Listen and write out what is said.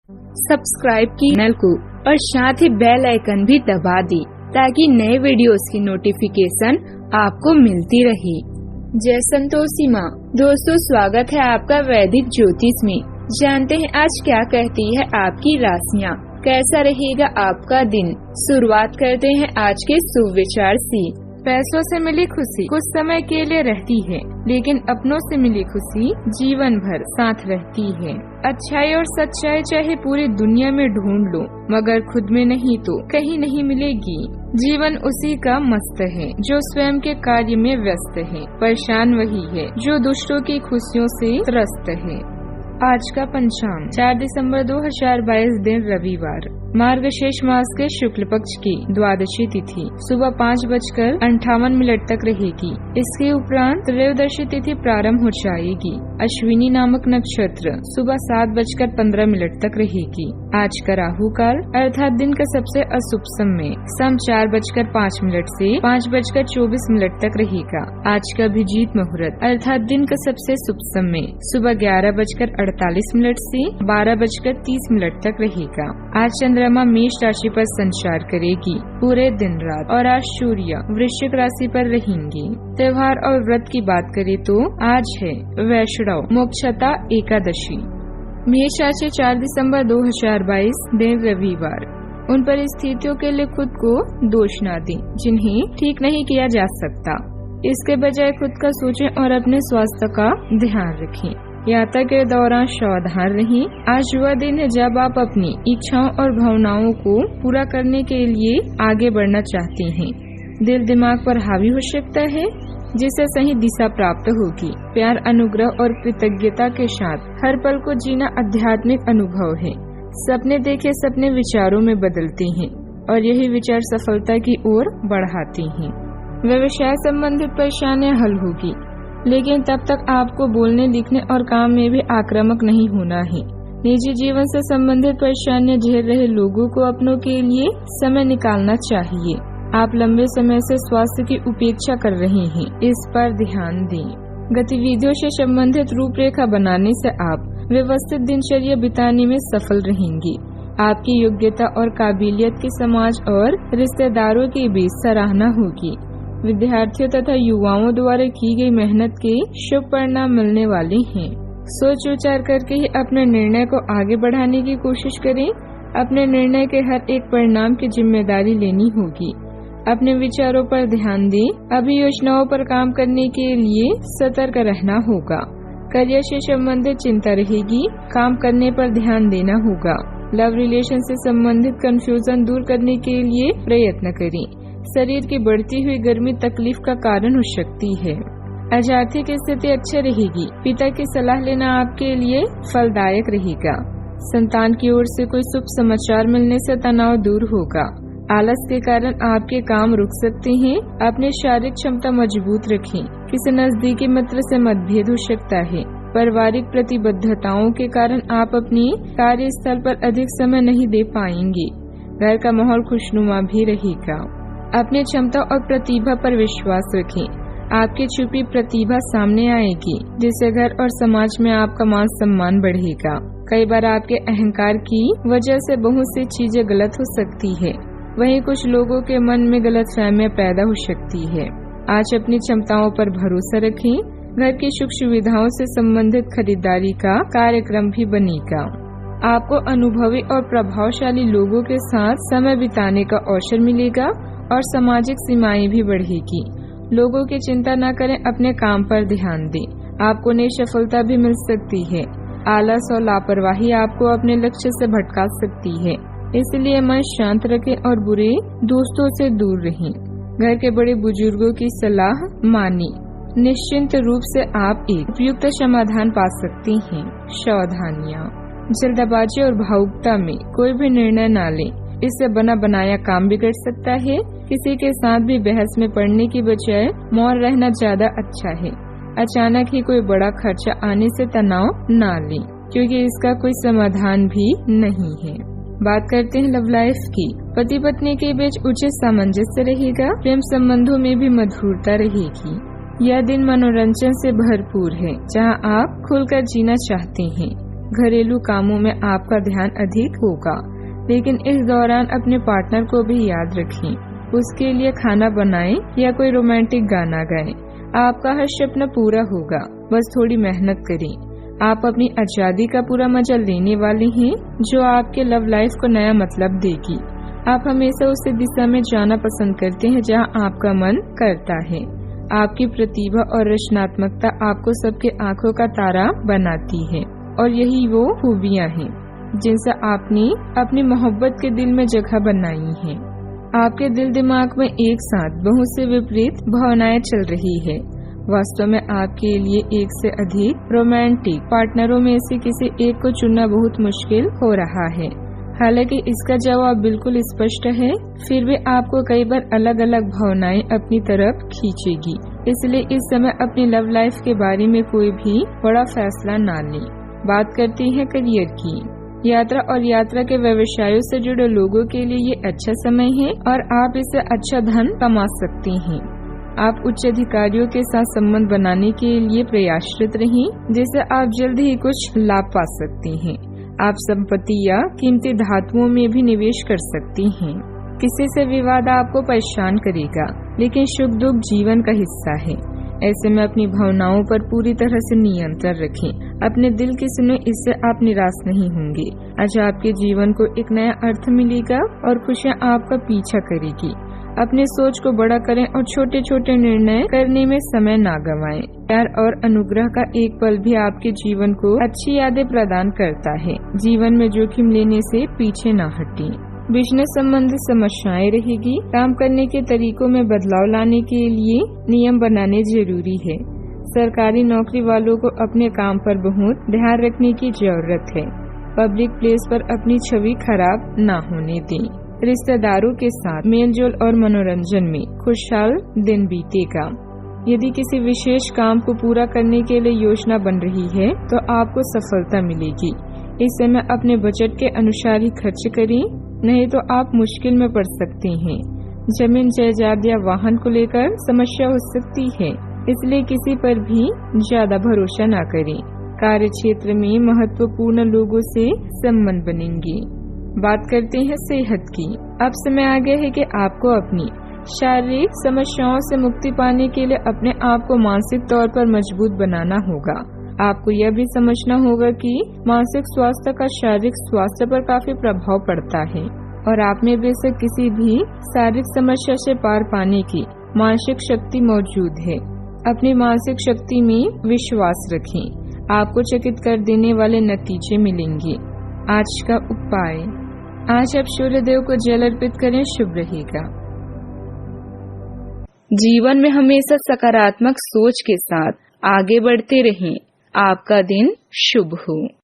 Subscribe की channel को और साथ ही बेल आइकन भी दबा दी ताकि नए वीडियोस की नोटिफिकेशन आपको मिलती रहे। जय संतोषी माँ। दोस्तों, स्वागत है आपका वैदिक ज्योतिष में। जानते हैं आज क्या कहती है आपकी राशियाँ, कैसा रहेगा आपका दिन। शुरुआत करते हैं आज के सुविचार से। पैसों से मिली खुशी कुछ समय के लिए रहती है, लेकिन अपनों से मिली खुशी जीवन भर साथ रहती है। अच्छाई और सच्चाई चाहे पूरी दुनिया में ढूंढ लो, मगर खुद में नहीं तो कहीं नहीं मिलेगी। जीवन उसी का मस्त है जो स्वयं के कार्य में व्यस्त है। परेशान वही है जो दूसरों की खुशियों से त्रस्त है। आज का पंचांग 4 दिसंबर 2022 दिन रविवार, मार्गशीर्ष मास के शुक्ल पक्ष की द्वादशी तिथि सुबह 5:58 तक रहेगी। इसके उपरांत त्रयोदशी तिथि प्रारंभ हो जाएगी। अश्विनी नामक नक्षत्र सुबह 7:15 तक रहेगी। आज का राहु काल अर्थात दिन का सबसे अशुभ समय शाम 4:05 से 5:24 तक रहेगा। आज का अभिजीत मुहूर्त अर्थात दिन का सबसे शुभ समय सुबह 11:48 से 12:30 तक रहेगा। आज चंद्रमा मेष राशि पर संचार करेगी पूरे दिन रात और आज सूर्य वृश्चिक राशि पर रहेंगी। त्योहार और व्रत की बात करें तो आज है वैष्णव मोक्षता एकादशी। मेष राशि 4 दिसंबर 2022 दिन रविवार। उन परिस्थितियों के लिए खुद को दोष न दें जिन्हें ठीक नहीं किया जा सकता। इसके बजाय खुद का सोचें और अपने स्वास्थ्य का ध्यान रखें। यात्रा के दौरान सावधान रहें। आज वह दिन है जब आप अपनी इच्छाओं और भावनाओं को पूरा करने के लिए आगे बढ़ना चाहते हैं। दिल दिमाग पर हावी हो सकता है जिससे सही दिशा प्राप्त होगी। प्यार, अनुग्रह और कृतज्ञता के साथ हर पल को जीना आध्यात्मिक अनुभव है। सपने देखे सपने विचारों में बदलते हैं और यही विचार सफलता की ओर बढ़ाते हैं। व्यवसाय संबंधित परेशानियां हल होगी, लेकिन तब तक आपको बोलने, लिखने और काम में भी आक्रामक नहीं होना है। निजी जीवन से संबंधित परेशानियां झेल रहे लोगों को अपनों के लिए समय निकालना चाहिए। आप लंबे समय से स्वास्थ्य की उपेक्षा कर रहे हैं, इस पर ध्यान दें। गतिविधियों से संबंधित रूपरेखा बनाने से आप व्यवस्थित दिनचर्या बिताने में सफल रहेंगी। आपकी योग्यता और काबिलियत की समाज और रिश्तेदारों के बीच सराहना होगी। विद्यार्थियों तथा युवाओं द्वारा की गई मेहनत के शुभ परिणाम मिलने वाले हैं। सोच विचार करके ही अपने निर्णय को आगे बढ़ाने की कोशिश करें। अपने निर्णय के हर एक परिणाम की जिम्मेदारी लेनी होगी। अपने विचारों पर ध्यान दें। अभी योजनाओं पर काम करने के लिए सतर्क रहना होगा। करियर से संबंधित चिंता रहेगी। काम करने पर ध्यान देना होगा। लव रिलेशन से संबंधित कंफ्यूजन दूर करने के लिए प्रयत्न करें। शरीर की बढ़ती हुई गर्मी तकलीफ का कारण हो सकती है। आज आर्थिक स्थिति अच्छा रहेगी। पिता की सलाह लेना आपके लिए फलदायक रहेगा। संतान की ओर से कोई शुभ समाचार मिलने से तनाव दूर होगा। आलस के कारण आपके काम रुक सकते हैं। अपनी शारीरिक क्षमता मजबूत रखें। किसी नजदीकी मित्र से मतभेद हो सकता है। पारिवारिक प्रतिबद्धताओं के कारण आप अपनी कार्यस्थल पर अधिक समय नहीं दे पाएंगे। घर का माहौल खुशनुमा भी रहेगा। अपनी क्षमता और प्रतिभा पर विश्वास रखें। आपकी छुपी प्रतिभा सामने आएगी, जिससे घर और समाज में आपका मान सम्मान बढ़ेगा। कई बार आपके अहंकार की वजह से बहुत सी चीजें गलत हो सकती है। वहीं कुछ लोगों के मन में गलतफहमियां पैदा हो सकती है। आज अपनी क्षमताओं पर भरोसा रखें। घर की सुख सुविधाओं से संबंधित खरीदारी का कार्यक्रम भी बनेगा। आपको अनुभवी और प्रभावशाली लोगों के साथ समय बिताने का अवसर मिलेगा और सामाजिक सीमाएं भी बढ़ेगी। लोगों की चिंता न करें, अपने काम पर ध्यान दें। आपको नई सफलता भी मिल सकती है। आलस और लापरवाही आपको अपने लक्ष्य से भटका सकती है, इसलिए मन शांत रखें और बुरे दोस्तों से दूर रहें। घर के बड़े बुजुर्गों की सलाह मानें। निश्चिंत रूप से आप एक उपयुक्त समाधान पा सकते हैं। सावधानियाँ, जल्दबाजी और भावुकता में कोई भी निर्णय न लें, इससे बना बनाया काम बिगड़ सकता है। किसी के साथ भी बहस में पड़ने की बजाय मौन रहना ज्यादा अच्छा है। अचानक ही कोई बड़ा खर्चा आने से तनाव न लें, क्योंकि इसका कोई समाधान भी नहीं है। बात करते हैं लव लाइफ की। पति पत्नी के बीच उचित सामंजस्य रहेगा। प्रेम संबंधों में भी मधुरता रहेगी। यह दिन मनोरंजन से भरपूर है, जहां आप खुलकर जीना चाहते हैं। घरेलू कामों में आपका ध्यान अधिक होगा, लेकिन इस दौरान अपने पार्टनर को भी याद रखें। उसके लिए खाना बनाएं या कोई रोमांटिक गाना गाएं। आपका हर सपना पूरा होगा, बस थोड़ी मेहनत करें। आप अपनी आजादी का पूरा मजा लेने वाले हैं, जो आपके लव लाइफ को नया मतलब देगी। आप हमेशा उस दिशा में जाना पसंद करते हैं जहां आपका मन करता है। आपकी प्रतिभा और रचनात्मकता आपको सबके आंखों का तारा बनाती है, और यही वो खूबियां हैं जिनसे आपने अपनी मोहब्बत के दिल में जगह बनाई है। आपके दिल दिमाग में एक साथ बहुत से विपरीत भावनाएं चल रही है। वास्तव में आपके लिए एक से अधिक रोमांटिक पार्टनरों में से किसी एक को चुनना बहुत मुश्किल हो रहा है। हालांकि इसका जवाब बिल्कुल स्पष्ट है, फिर भी आपको कई बार अलग अलग भावनाएं अपनी तरफ खींचेगी। इसलिए इस समय अपनी लव लाइफ के बारे में कोई भी बड़ा फैसला ना लें। बात करते हैं करियर की। यात्रा और यात्रा के व्यवसायों से जुड़े लोगों के लिए ये अच्छा समय है और आप इससे अच्छा धन कमा सकते हैं। आप उच्च अधिकारियों के साथ संबंध बनाने के लिए प्रयासरत रहें, जिससे आप जल्द ही कुछ लाभ पा सकते हैं। आप संपत्ति या कीमती धातुओं में भी निवेश कर सकते हैं। किसी से विवाद आपको परेशान करेगा, लेकिन सुख दुख जीवन का हिस्सा है। ऐसे में अपनी भावनाओं पर पूरी तरह से नियंत्रण रखें। अपने दिल की सुनो, इससे आप निराश नहीं होंगे। आज आपके जीवन को एक नया अर्थ मिलेगा और खुशियाँ आपका पीछा करेगी। अपनी सोच को बड़ा करें और छोटे छोटे निर्णय करने में समय ना गंवाएं। प्यार और अनुग्रह का एक पल भी आपके जीवन को अच्छी यादें प्रदान करता है। जीवन में जोखिम लेने से पीछे ना हटें। बिजनेस संबंधित समस्याएं रहेगी। काम करने के तरीकों में बदलाव लाने के लिए नियम बनाने जरूरी है। सरकारी नौकरी वालों को अपने काम पर बहुत ध्यान रखने की जरूरत है। पब्लिक प्लेस पर अपनी छवि खराब ना होने दें। रिश्तेदारों के साथ मेलजोल और मनोरंजन में खुशहाल दिन बीतेगा। यदि किसी विशेष काम को पूरा करने के लिए योजना बन रही है तो आपको सफलता मिलेगी। इस समय अपने बजट के अनुसार ही खर्च करें, नहीं तो आप मुश्किल में पड़ सकते हैं। जमीन जायदाद या वाहन को लेकर समस्या हो सकती है, इसलिए किसी पर भी ज्यादा भरोसा न करें। कार्य क्षेत्र में महत्वपूर्ण लोगों से संबंध बनेंगे। बात करते हैं सेहत की। अब समय आ गया है कि आपको अपनी शारीरिक समस्याओं से मुक्ति पाने के लिए अपने आप को मानसिक तौर पर मजबूत बनाना होगा। आपको यह भी समझना होगा कि मानसिक स्वास्थ्य का शारीरिक स्वास्थ्य पर काफी प्रभाव पड़ता है और आप में बेशक किसी भी शारीरिक समस्या से पार पाने की मानसिक शक्ति मौजूद है। अपनी मानसिक शक्ति में विश्वास रखें, आपको चकित कर देने वाले नतीजे मिलेंगे। आज का उपाय, आज आप सूर्य देव को जल अर्पित करें, शुभ रहेगा। जीवन में हमेशा सकारात्मक सोच के साथ आगे बढ़ते रहें। आपका दिन शुभ हो।